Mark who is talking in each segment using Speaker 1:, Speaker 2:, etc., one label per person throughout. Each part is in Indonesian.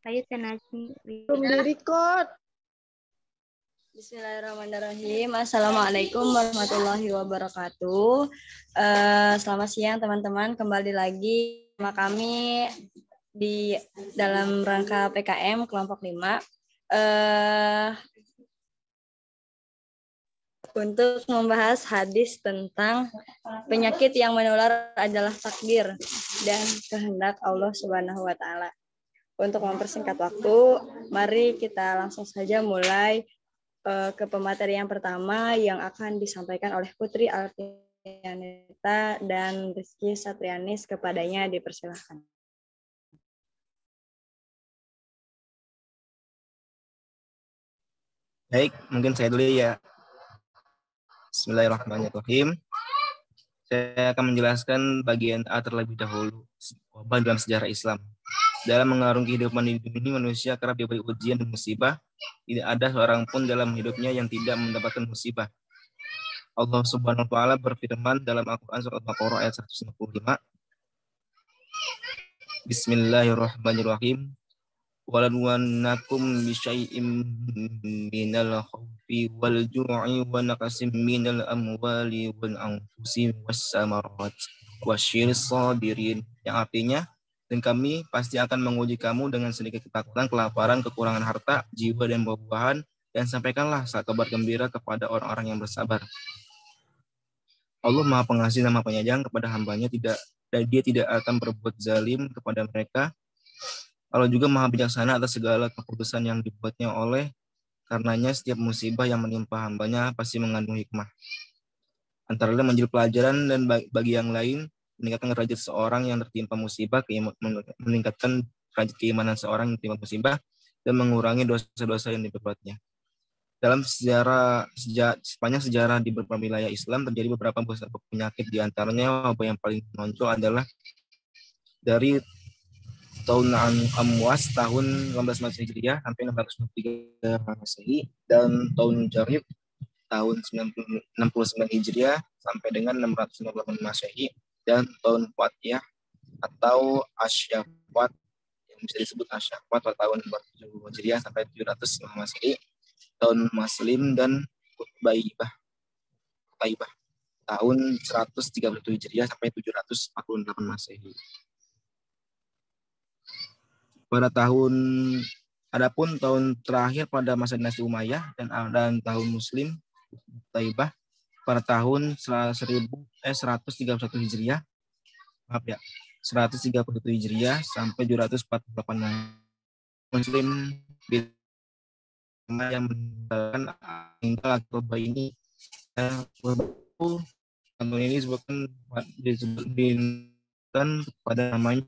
Speaker 1: Ayo Tenajmi.
Speaker 2: Belum di-record.
Speaker 3: Bismillahirrahmanirrahim. Assalamualaikum warahmatullahi wabarakatuh. Selamat siang teman-teman. Kembali lagi sama kami di dalam rangka PKM kelompok 5. Untuk membahas hadis tentang penyakit yang menular adalah takdir dan kehendak Allah Subhanahu wa taala. Untuk mempersingkat waktu, mari kita langsung saja mulai ke pemateri yang pertama yang akan disampaikan oleh Putri Alfianita dan Rizky Satrianis. Kepadanya dipersilakan.
Speaker 4: Baik, mungkin saya dulu ya. Bismillahirrahmanirrahim. Saya akan menjelaskan bagian A terlebih dahulu, wabah dalam sejarah Islam. Dalam mengarungi kehidupan hidup ini, manusia kerap diberi ujian dan musibah. Tidak ada seorang pun dalam hidupnya yang tidak mendapatkan musibah. Allah Subhanahu wa taala berfirman dalam Al-Qur'an surat Al-Baqarah ayat 155. Bismillahirrahmanirrahim. Walanwannakum bisyai'im minal khawfi wal ju'i wa naqsim minal amwali wal anfusi was samarat wasyiris sabirin, yang artinya, dan kami pasti akan menguji kamu dengan sedikit ketakutan, kelaparan, kekurangan harta, jiwa dan buah-buahan, dan sampaikanlah kabar gembira kepada orang-orang yang bersabar. Allah Maha Pengasih dan Maha Penyayang kepada hambanya, dan Dia tidak akan berbuat zalim kepada mereka. Allah juga Maha Bijaksana atas segala keputusan yang dibuatnya, oleh karenanya setiap musibah yang menimpa hambanya pasti mengandung hikmah. Antara lain menjadi pelajaran, dan bagi yang lain meningkatkan derajat seorang yang tertimpa musibah, meningkatkan derajat keimanan seorang yang tertimpa musibah, dan mengurangi dosa-dosa yang diperbuatnya. Dalam sepanjang sejarah di beberapa wilayah Islam terjadi beberapa penyakit, di antaranya wabah yang paling menonjol adalah dari tahun Amwas tahun 18 Hijriah sampai 623 Masehi, dan tahun Jarib tahun 69 Hijriah sampai dengan 698 Masehi, dan tahun Fatiyah atau Asyafat yang bisa disebut Asyafat pada tahun 47 Hijriah sampai 700 Masehi, tahun Muslim dan Taibah tahun 137 Hijriah sampai 748 Masehi. Adapun tahun terakhir pada masa dinasti Umayyah dan tahun Muslim Taibah pada tahun 131 Hijriah, 131 Hijriah sampai 748 Muslim yang meninggalkan wabah ini. Tahun ini disebutkan pada namanya.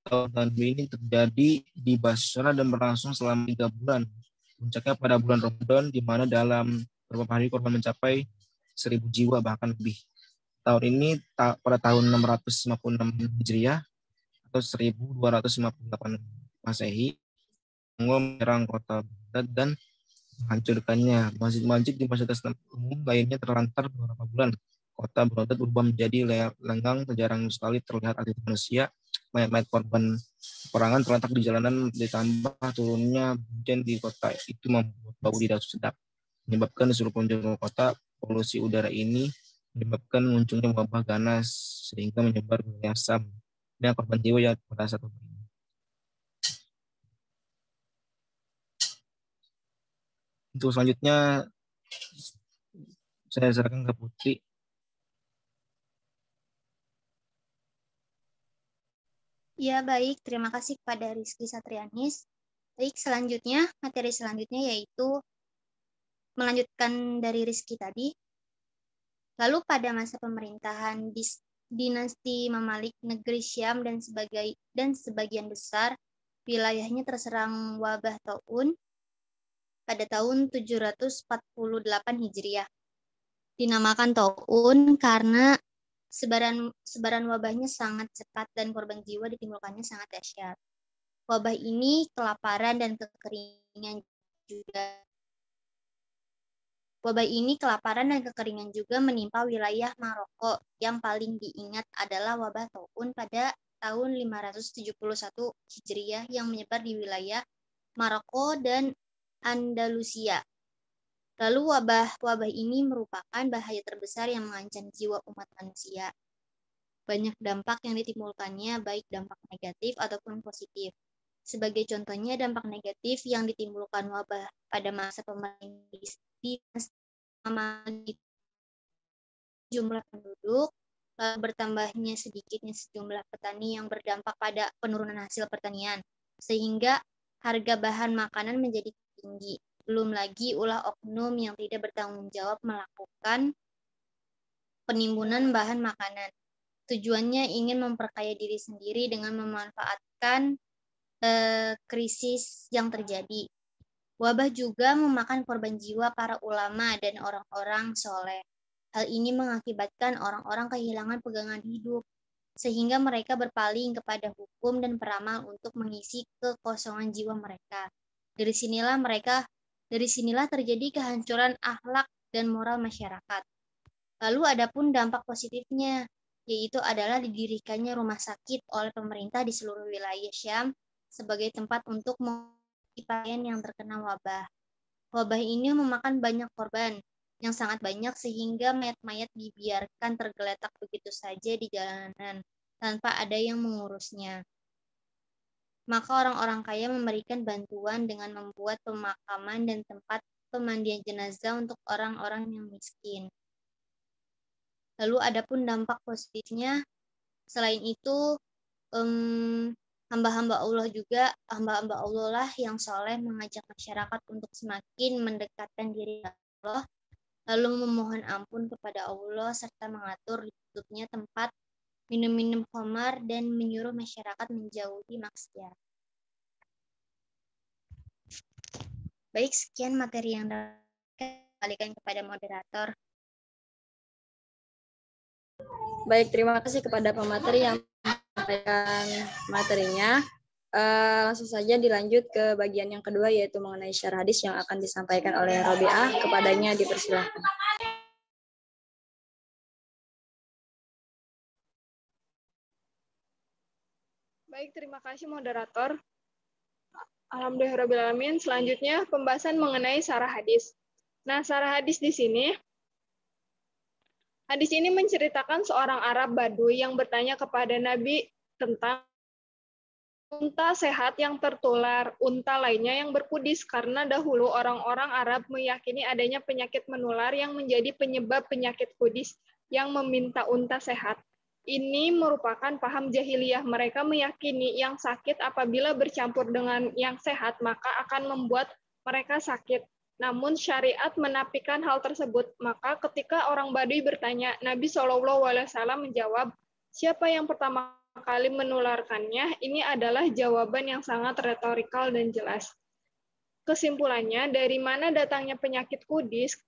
Speaker 4: Tahun ini terjadi di Basra dan berlangsung selama 3 bulan. Puncaknya pada bulan Ramadan, di mana dalam beberapa hari korban mencapai 1.000 jiwa bahkan lebih. Tahun ini pada tahun 656 Hijriah atau 1258 Masehi, Mongol menyerang kota Baghdad dan menghancurkannya. Masjid-masjid di fasilitas umum lainnya terlantar beberapa bulan. Kota Baghdad berubah menjadi lenggang, jarang sekali terlihat aktivitas manusia. Mayat-mayat korban peperangan terletak di jalanan, ditambah turunnya hujan di kota itu membuat bau tidak sedap, menyebabkan di seluruh penjuru kota. Polusi udara ini menyebabkan munculnya wabah ganas sehingga menyebar ke wilayah Syam, dan korban jiwa yang pada saat ini. Untuk selanjutnya saya serahkan ke Putri.
Speaker 1: Ya, baik. Terima kasih kepada Rizky Satrianis. Baik, selanjutnya, materi selanjutnya yaitu melanjutkan dari Rizky tadi. Lalu pada masa pemerintahan dinasti Mamalik, negeri Syam dan sebagian besar wilayahnya terserang wabah taun pada tahun 748 Hijriah. Dinamakan taun karena sebaran wabahnya sangat cepat dan korban jiwa ditimbulkannya sangat dahsyat. Wabah ini kelaparan dan kekeringan juga menimpa wilayah Maroko. Yang paling diingat adalah wabah taun pada tahun 571 Hijriah yang menyebar di wilayah Maroko dan Andalusia. Lalu wabah ini merupakan bahaya terbesar yang mengancam jiwa umat manusia. Banyak dampak yang ditimbulkannya, baik dampak negatif ataupun positif. Sebagai contohnya, dampak negatif yang ditimbulkan wabah pada masa pemerintah jumlah penduduk, lalu bertambahnya sedikitnya sejumlah petani yang berdampak pada penurunan hasil pertanian, sehingga harga bahan makanan menjadi tinggi. Belum lagi ulah oknum yang tidak bertanggung jawab melakukan penimbunan bahan makanan. Tujuannya ingin memperkaya diri sendiri dengan memanfaatkan krisis yang terjadi. Wabah juga memakan korban jiwa para ulama dan orang-orang soleh. Hal ini mengakibatkan orang-orang kehilangan pegangan hidup, sehingga mereka berpaling kepada hukum dan peramal untuk mengisi kekosongan jiwa mereka. Dari sinilah terjadi kehancuran akhlak dan moral masyarakat. Lalu adapun dampak positifnya, yaitu adalah didirikannya rumah sakit oleh pemerintah di seluruh wilayah Syam sebagai tempat untuk mengobati pasien yang terkena wabah. Wabah ini memakan banyak korban, yang sangat banyak sehingga mayat-mayat dibiarkan tergeletak begitu saja di jalanan tanpa ada yang mengurusnya. Maka orang-orang kaya memberikan bantuan dengan membuat pemakaman dan tempat pemandian jenazah untuk orang-orang yang miskin. Lalu adapun dampak positifnya, selain itu hamba-hamba Allah lah yang soleh mengajak masyarakat untuk semakin mendekatkan diri Allah, lalu memohon ampun kepada Allah serta mengatur ditutupnya tempat minum-minum khamar dan menyuruh masyarakat menjauhi maksiat. Baik, sekian materi yang diberikan kepada moderator.
Speaker 3: Baik, terima kasih kepada pemateri yang menyampaikan materinya. Langsung saja dilanjut ke bagian yang kedua, yaitu mengenai syarah hadis yang akan disampaikan oleh Robiah. Kepadanya dipersilahkan.
Speaker 2: Baik, terima kasih moderator. Alhamdulillahirrahmanirrahim. Selanjutnya pembahasan mengenai syarah hadis. Nah, syarah hadis di sini, hadis ini menceritakan seorang Arab Badui yang bertanya kepada Nabi tentang unta sehat yang tertular, unta lainnya yang berkudis, karena dahulu orang-orang Arab meyakini adanya penyakit menular yang menjadi penyebab penyakit kudis yang meminta unta sehat. Ini merupakan paham jahiliyah. Mereka meyakini yang sakit apabila bercampur dengan yang sehat, maka akan membuat mereka sakit. Namun syariat menafikan hal tersebut. Maka ketika orang Badui bertanya, Nabi SAW menjawab, siapa yang pertama kali menularkannya? Ini adalah jawaban yang sangat retorikal dan jelas. Kesimpulannya, dari mana datangnya penyakit kudis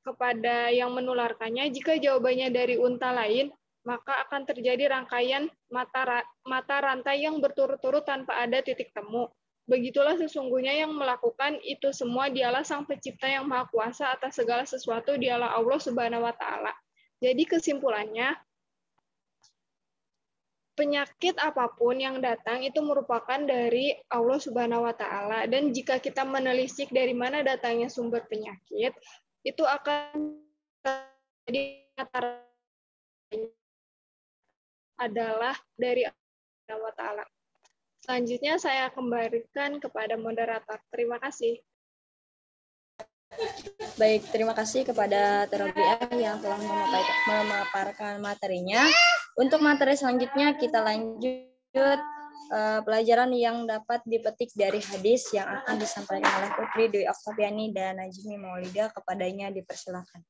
Speaker 2: kepada yang menularkannya? Jika jawabannya dari unta lain, maka akan terjadi rangkaian mata rantai yang berturut-turut tanpa ada titik temu. Begitulah sesungguhnya yang melakukan itu semua, dialah Sang Pencipta yang Maha Kuasa atas segala sesuatu, dialah Allah Subhanahu wa Ta'ala. Jadi kesimpulannya, penyakit apapun yang datang itu merupakan dari Allah Subhanahu wa Ta'ala, dan jika kita menelisik dari mana datangnya sumber penyakit, itu akan terjadi adalah dari Allah Subhanahu wa Ta'ala. Selanjutnya saya kembalikan kepada moderator. Terima kasih.
Speaker 3: Baik, terima kasih kepada Robiah yang telah memaparkan materinya. Untuk materi selanjutnya kita lanjut pelajaran yang dapat dipetik dari hadis yang akan disampaikan oleh Putri Dwi Oktaviani dan Najmi Maulida. Kepadanya dipersilakan.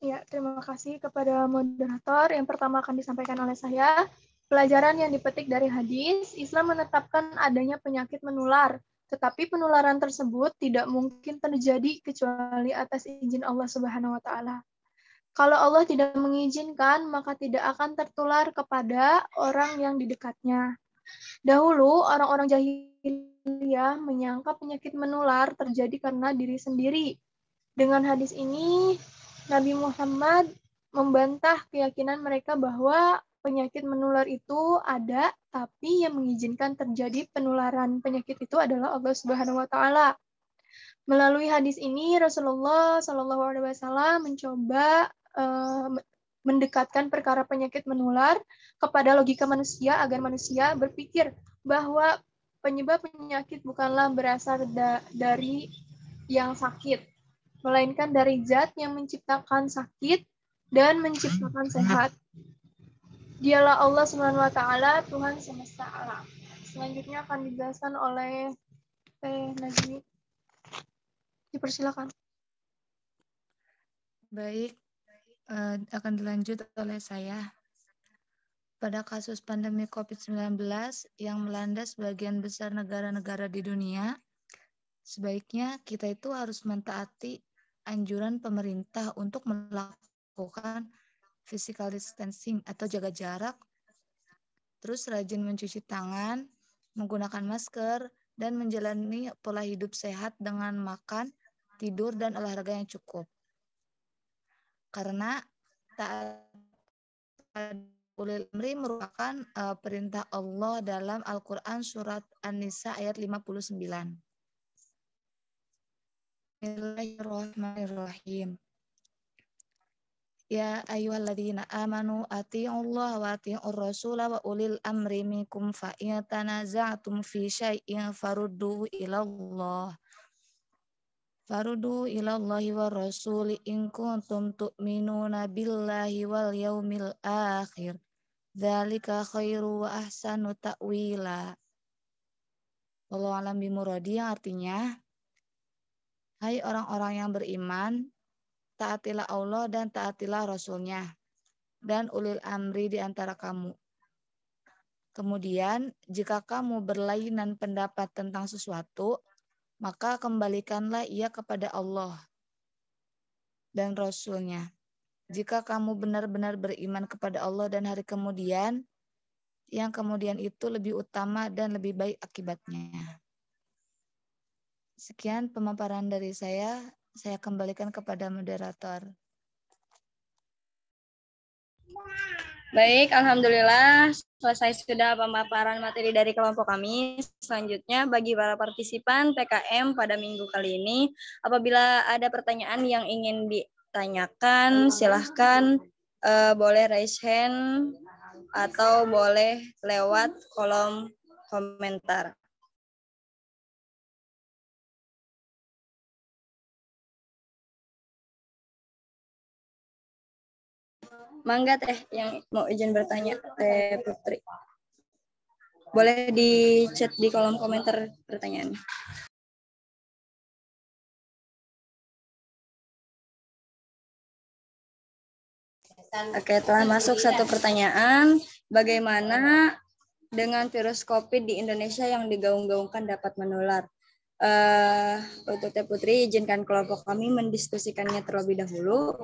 Speaker 5: Ya, terima kasih kepada moderator. Yang pertama akan disampaikan oleh saya. Pelajaran yang dipetik dari hadis, Islam menetapkan adanya penyakit menular, tetapi penularan tersebut tidak mungkin terjadi kecuali atas izin Allah Subhanahu wa Ta'ala. Kalau Allah tidak mengizinkan, maka tidak akan tertular kepada orang yang di dekatnya. Dahulu, orang-orang jahiliyah menyangka penyakit menular terjadi karena diri sendiri. Dengan hadis ini, Nabi Muhammad membantah keyakinan mereka bahwa penyakit menular itu ada, tapi yang mengizinkan terjadi penularan penyakit itu adalah Allah Subhanahu wa taala. Melalui hadis ini Rasulullah Shallallahu alaihi wasallam mencoba mendekatkan perkara penyakit menular kepada logika manusia agar manusia berpikir bahwa penyebab penyakit bukanlah berasal dari yang sakit, melainkan dari zat yang menciptakan sakit dan menciptakan sehat. Dialah Allah Subhanahu wa taala, Tuhan semesta alam. Selanjutnya akan dijelaskan oleh Najmi. Dipersilakan.
Speaker 6: Baik, akan dilanjut oleh saya. Pada kasus pandemi COVID-19 yang melanda sebagian besar negara-negara di dunia, sebaiknya kita itu harus mentaati anjuran pemerintah untuk melakukan physical distancing atau jaga jarak, terus rajin mencuci tangan, menggunakan masker, dan menjalani pola hidup sehat dengan makan, tidur, dan olahraga yang cukup. Karena taat ulil amri merupakan perintah Allah dalam Al-Quran surat An-Nisa ayat 59. Bismillahirrahmanirrahim. Ya ayyuhalladzina amanu atii'ullaha wa atii'ur rasula wa ulil amri minkum fa in tanaza'tum fi syai'in farudduhu ilallah wa rasuli in kuntum tu'minuna billahi wal yaumil akhir. Dzalika khairu wa ahsanu ta'wila. Wallahu a'lam bimuradi, yang artinya, hai orang-orang yang beriman, taatilah Allah dan taatilah Rasul-Nya dan ulil amri di antara kamu. Kemudian, jika kamu berlainan pendapat tentang sesuatu, maka kembalikanlah ia kepada Allah dan Rasul-Nya. Jika kamu benar-benar beriman kepada Allah dan hari kemudian, yang kemudian itu lebih utama dan lebih baik akibatnya. Sekian pemaparan dari saya kembalikan kepada moderator.
Speaker 3: Baik, alhamdulillah selesai sudah pemaparan materi dari kelompok kami. Selanjutnya bagi para partisipan PKM pada minggu kali ini, apabila ada pertanyaan yang ingin ditanyakan, silahkan boleh raise hand atau boleh lewat kolom komentar. Mangga Teh yang mau izin bertanya, Teh Putri. Boleh di chat di kolom komentar pertanyaannya. Oke, telah masuk satu pertanyaan. Bagaimana dengan virus COVID di Indonesia yang digaung-gaungkan dapat menular? Untuk Teh Putri, izinkan kelompok kami mendiskusikannya terlebih dahulu.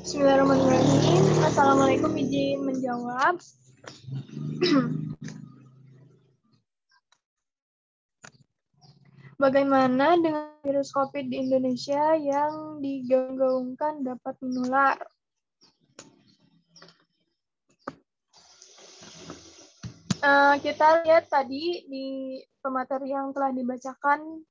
Speaker 5: Bismillahirrahmanirrahim. Assalamualaikum, izin menjawab. Bagaimana dengan virus COVID di Indonesia yang digaung-gaungkan dapat menular? Kita lihat tadi di pemateri yang telah dibacakan,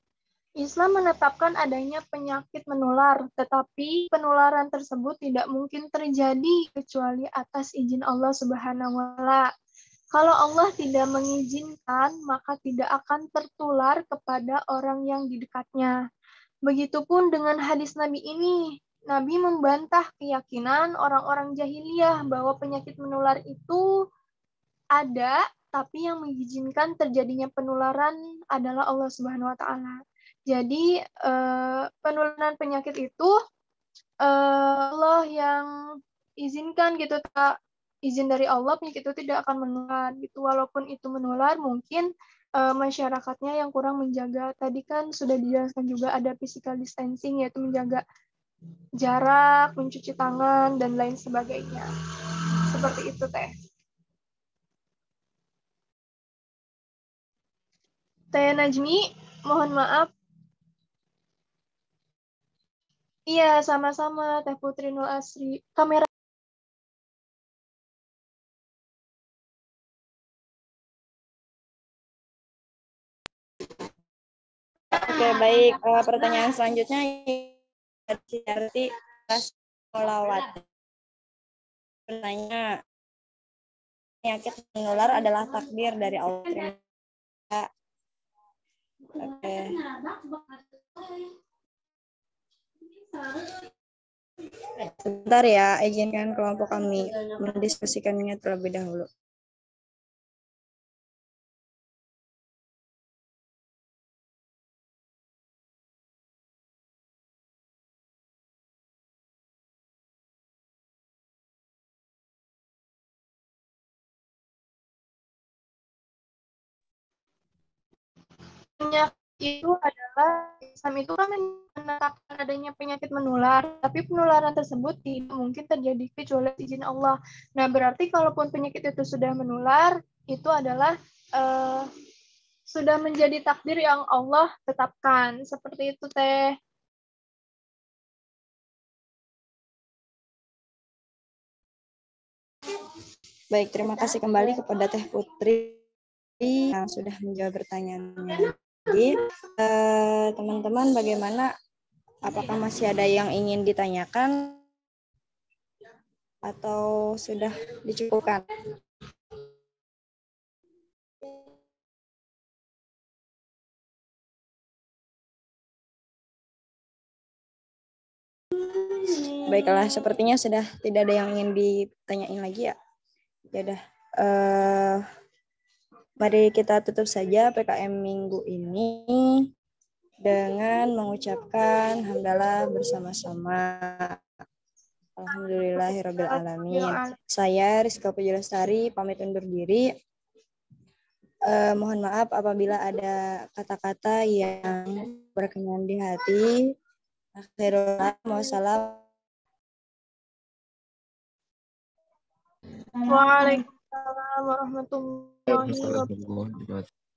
Speaker 5: Islam menetapkan adanya penyakit menular, tetapi penularan tersebut tidak mungkin terjadi kecuali atas izin Allah Subhanahu wa Ta'ala. Kalau Allah tidak mengizinkan, maka tidak akan tertular kepada orang yang di dekatnya. Begitupun dengan hadis Nabi ini. Nabi membantah keyakinan orang-orang jahiliyah bahwa penyakit menular itu ada, tapi yang mengizinkan terjadinya penularan adalah Allah Subhanahu wa taala. Jadi penularan penyakit itu Allah yang izinkan gitu, tak izin dari Allah penyakit itu tidak akan menular gitu. Walaupun itu menular, mungkin masyarakatnya yang kurang menjaga. Tadi kan sudah dijelaskan juga ada physical distancing, yaitu menjaga jarak, mencuci tangan, dan lain sebagainya. Seperti itu, Teh. Teh Najmi, mohon maaf. Iya, sama-sama, Teh Putri Nur Asri. Kamera.
Speaker 3: Oke, baik. Pertanyaan selanjutnya arti sholawat. Bertanya, penyakit menular adalah takdir dari Allah. Oke. Sebentar ya, izinkan kelompok kami mendiskusikannya terlebih dahulu.
Speaker 5: Penyakit itu adalah, Islam itu kan menetapkan adanya penyakit menular, tapi penularan tersebut tidak mungkin terjadi kecuali izin Allah. Nah, berarti kalaupun penyakit itu sudah menular, itu adalah sudah menjadi takdir yang Allah tetapkan. Seperti itu, Teh.
Speaker 3: Baik, terima kasih kembali kepada Teh Putri yang sudah menjawab pertanyaannya. Jadi, teman-teman bagaimana? Apakah masih ada yang ingin ditanyakan atau sudah dicukupkan? Baiklah, sepertinya sudah tidak ada yang ingin ditanyain lagi ya. Ya udah, mari kita tutup saja PKM minggu ini dengan mengucapkan hamdalah bersama-sama. Alhamdulillahirrabbilalamin. Saya Rizka Pujulestari pamit undur diri. Mohon maaf apabila ada kata-kata yang berkenan di hati. Wassalamualaikum
Speaker 5: Waalaikumsalam warahmatullahi wabarakatuh.